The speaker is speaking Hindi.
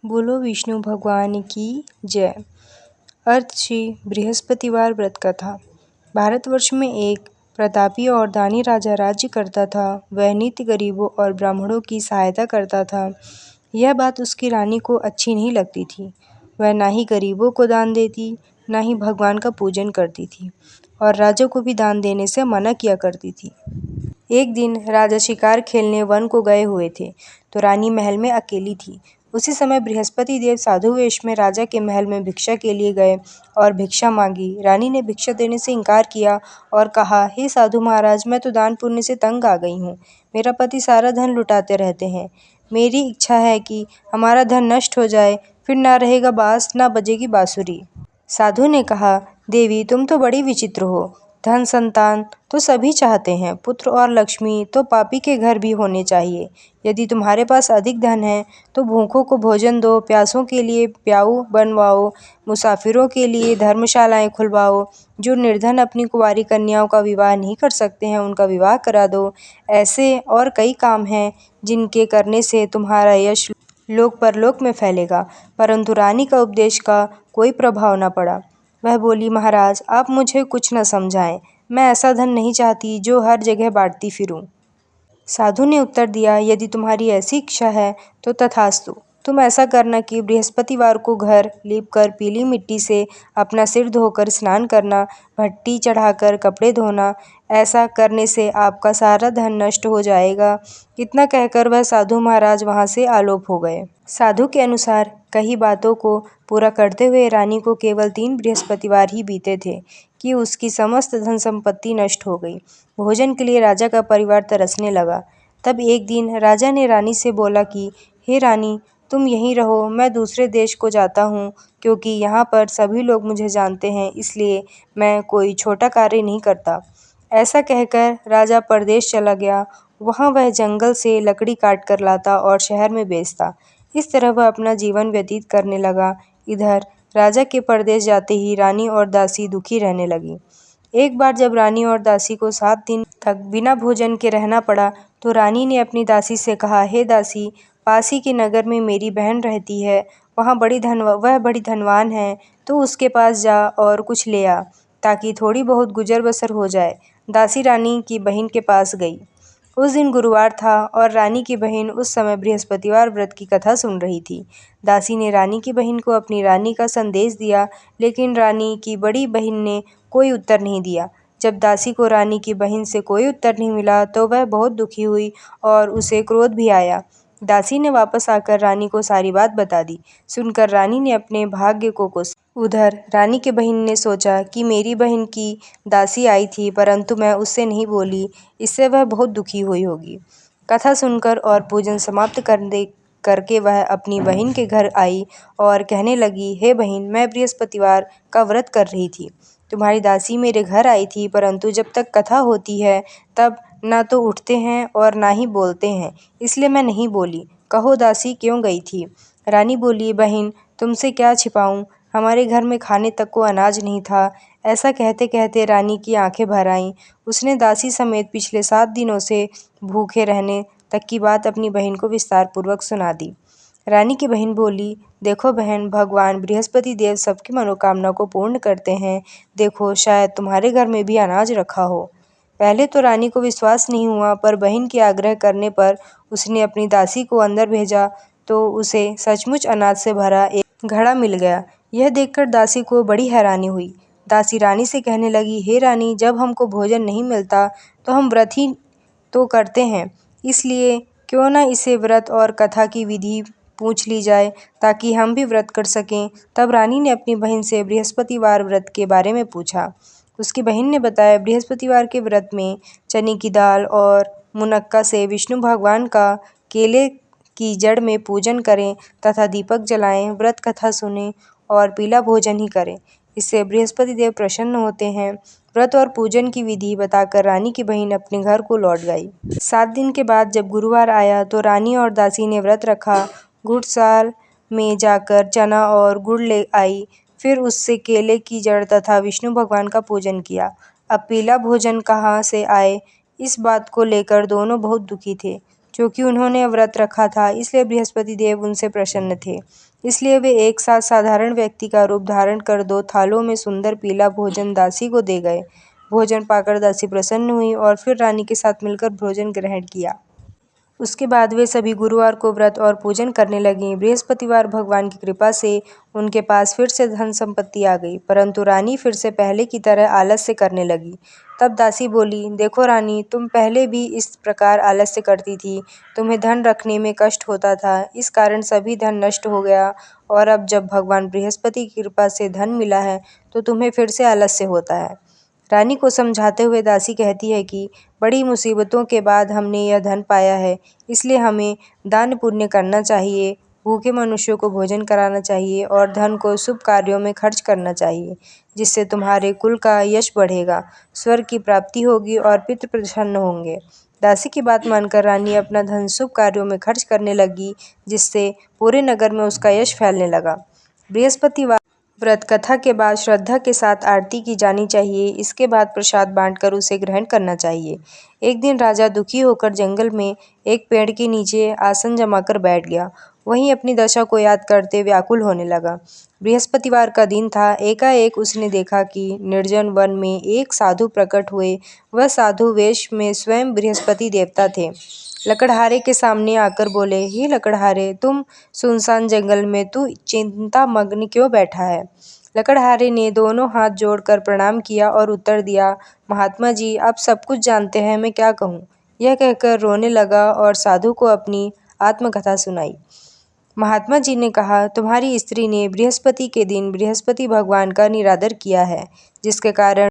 बोलो विष्णु भगवान की जय। अर्थ श्री बृहस्पतिवार व्रत कथा। भारतवर्ष में एक प्रतापी और दानी राजा राज्य करता था। वह नित्य गरीबों और ब्राह्मणों की सहायता करता था। यह बात उसकी रानी को अच्छी नहीं लगती थी। वह ना ही गरीबों को दान देती, ना ही भगवान का पूजन करती थी और राजा को भी दान देने से मना किया करती थी। एक दिन राजा शिकार खेलने वन को गए हुए थे, तो रानी महल में अकेली थी। उसी समय बृहस्पति देव साधु वेश में राजा के महल में भिक्षा के लिए गए और भिक्षा मांगी। रानी ने भिक्षा देने से इनकार किया और कहा, हे साधु महाराज, मैं तो दान पुण्य से तंग आ गई हूँ। मेरा पति सारा धन लुटाते रहते हैं। मेरी इच्छा है कि हमारा धन नष्ट हो जाए, फिर ना रहेगा बांस, ना बजेगी बांसुरी। साधु ने कहा, देवी, तुम तो बड़ी विचित्र हो। धन संतान तो सभी चाहते हैं, पुत्र और लक्ष्मी तो पापी के घर भी होने चाहिए। यदि तुम्हारे पास अधिक धन है तो भूखों को भोजन दो, प्यासों के लिए प्याऊ बनवाओ, मुसाफिरों के लिए धर्मशालाएं खुलवाओ। जो निर्धन अपनी कुंवारी कन्याओं का विवाह नहीं कर सकते हैं, उनका विवाह करा दो। ऐसे और कई काम हैं जिनके करने से तुम्हारा यश लोक परलोक में फैलेगा। परंतु रानी का उपदेश का कोई प्रभाव न पड़ा। वह बोली, महाराज, आप मुझे कुछ न समझाएं। मैं ऐसा धन नहीं चाहती जो हर जगह बांटती फिरूं। साधु ने उत्तर दिया, यदि तुम्हारी ऐसी इच्छा है तो तथास्तु। तुम ऐसा करना कि बृहस्पतिवार को घर लीपकर पीली मिट्टी से अपना सिर धोकर स्नान करना, भट्टी चढ़ाकर कपड़े धोना। ऐसा करने से आपका सारा धन नष्ट हो जाएगा। इतना कहकर वह साधु महाराज वहां से आलोप हो गए। साधु के अनुसार कही बातों को पूरा करते हुए रानी को केवल 3 बृहस्पतिवार ही बीते थे कि उसकी समस्त धन संपत्ति नष्ट हो गई। भोजन के लिए राजा का परिवार तरसने लगा। तब एक दिन राजा ने रानी से बोला कि, हे रानी, तुम यहीं रहो, मैं दूसरे देश को जाता हूँ, क्योंकि यहाँ पर सभी लोग मुझे जानते हैं, इसलिए मैं कोई छोटा कार्य नहीं करता। ऐसा कहकर राजा परदेश चला गया। वहाँ वह जंगल से लकड़ी काट कर लाता और शहर में बेचता। इस तरह वह अपना जीवन व्यतीत करने लगा। इधर राजा के परदेश जाते ही रानी और दासी दुखी रहने लगी। एक बार जब रानी और दासी को 7 दिन तक बिना भोजन के रहना पड़ा, तो रानी ने अपनी दासी से कहा, हे दासी, पास ही के नगर में मेरी बहन रहती है। वह बड़ी धनवान है, तो उसके पास जा और कुछ ले आ, ताकि थोड़ी बहुत गुजर बसर हो जाए। दासी रानी की बहन के पास गई। उस दिन गुरुवार था और रानी की बहन उस समय बृहस्पतिवार व्रत की कथा सुन रही थी। दासी ने रानी की बहन को अपनी रानी का संदेश दिया, लेकिन रानी की बड़ी बहन ने कोई उत्तर नहीं दिया। जब दासी को रानी की बहन से कोई उत्तर नहीं मिला तो वह बहुत दुखी हुई और उसे क्रोध भी आया। दासी ने वापस आकर रानी को सारी बात बता दी। सुनकर रानी ने अपने भाग्य को कोसा। उधर रानी की बहन ने सोचा कि मेरी बहन की दासी आई थी, परंतु मैं उससे नहीं बोली, इससे वह बहुत दुखी हुई होगी। कथा सुनकर और पूजन समाप्त करके वह अपनी बहन के घर आई और कहने लगी, हे बहन, मैं बृहस्पतिवार का व्रत कर रही थी। तुम्हारी दासी मेरे घर आई थी, परंतु जब तक कथा होती है तब ना तो उठते हैं और ना ही बोलते हैं, इसलिए मैं नहीं बोली। कहो दासी, क्यों गई थी? रानी बोली, बहन, तुमसे क्या छिपाऊं, हमारे घर में खाने तक को अनाज नहीं था। ऐसा कहते कहते रानी की आंखें भर आईं। उसने दासी समेत पिछले 7 दिनों से भूखे रहने तक की बात अपनी बहन को विस्तार पूर्वक सुना दी। रानी की बहन बोली, देखो बहन, भगवान बृहस्पति देव सबकी मनोकामना को पूर्ण करते हैं। देखो, शायद तुम्हारे घर में भी अनाज रखा हो। पहले तो रानी को विश्वास नहीं हुआ, पर बहन के आग्रह करने पर उसने अपनी दासी को अंदर भेजा तो उसे सचमुच अनाज से भरा एक घड़ा मिल गया। यह देखकर दासी को बड़ी हैरानी हुई। दासी रानी से कहने लगी, हे रानी, जब हमको भोजन नहीं मिलता तो हम व्रत ही तो करते हैं, इसलिए क्यों न इसे व्रत और कथा की विधि पूछ ली जाए, ताकि हम भी व्रत कर सकें। तब रानी ने अपनी बहन से बृहस्पतिवार व्रत के बारे में पूछा। उसकी बहन ने बताया, बृहस्पतिवार के व्रत में चने की दाल और मुनक्का से विष्णु भगवान का केले की जड़ में पूजन करें तथा दीपक जलाएं, व्रत कथा सुनें और पीला भोजन ही करें। इससे बृहस्पति देव प्रसन्न होते हैं। व्रत और पूजन की विधि बताकर रानी की बहन अपने घर को लौट गई। 7 दिन के बाद जब गुरुवार आया तो रानी और दासी ने व्रत रखा। घुड़साल में जाकर चना और गुड़ ले आई, फिर उससे केले की जड़ तथा विष्णु भगवान का पूजन किया। अब पीला भोजन कहाँ से आए, इस बात को लेकर दोनों बहुत दुखी थे। क्योंकि उन्होंने व्रत रखा था, इसलिए बृहस्पति देव उनसे प्रसन्न थे। इसलिए वे एक साथ साधारण व्यक्ति का रूप धारण कर 2 थालों में सुंदर पीला भोजन दासी को दे गए। भोजन पाकर दासी प्रसन्न हुई और फिर रानी के साथ मिलकर भोजन ग्रहण किया। उसके बाद वे सभी गुरुवार को व्रत और पूजन करने लगीं। बृहस्पतिवार भगवान की कृपा से उनके पास फिर से धन संपत्ति आ गई, परंतु रानी फिर से पहले की तरह आलस्य करने लगी। तब दासी बोली, देखो रानी, तुम पहले भी इस प्रकार आलस्य करती थी। तुम्हें धन रखने में कष्ट होता था, इस कारण सभी धन नष्ट हो गया, और अब जब भगवान बृहस्पति की कृपा से धन मिला है तो तुम्हें फिर से आलस्य होता है। रानी को समझाते हुए दासी कहती है कि बड़ी मुसीबतों के बाद हमने यह धन पाया है, इसलिए हमें दान पुण्य करना चाहिए, भूखे मनुष्यों को भोजन कराना चाहिए और धन को शुभ कार्यों में खर्च करना चाहिए, जिससे तुम्हारे कुल का यश बढ़ेगा, स्वर्ग की प्राप्ति होगी और पितृ प्रसन्न होंगे। दासी की बात मानकर रानी अपना धन शुभ कार्यों में खर्च करने लगी, जिससे पूरे नगर में उसका यश फैलने लगा। बृहस्पतिवार व्रत कथा के बाद श्रद्धा के साथ आरती की जानी चाहिए। इसके बाद प्रसाद बांटकर उसे ग्रहण करना चाहिए। एक दिन राजा दुखी होकर जंगल में एक पेड़ के नीचे आसन जमाकर बैठ गया। वहीं अपनी दशा को याद करते व्याकुल होने लगा। बृहस्पतिवार का दिन था। एकाएक उसने देखा कि निर्जन वन में एक साधु प्रकट हुए। वह साधु वेश में स्वयं बृहस्पति देवता थे। लकड़हारे के सामने आकर बोले, हे लकड़हारे, तुम सुनसान जंगल में तू चिंता मग्न क्यों बैठा है? लकड़हारे ने दोनों हाथ जोड़कर प्रणाम किया और उत्तर दिया, महात्मा जी, आप सब कुछ जानते हैं, मैं क्या कहूँ? यह कहकर रोने लगा और साधु को अपनी आत्मकथा सुनाई। महात्मा जी ने कहा, तुम्हारी स्त्री ने बृहस्पति के दिन बृहस्पति भगवान का निरादर किया है, जिसके कारण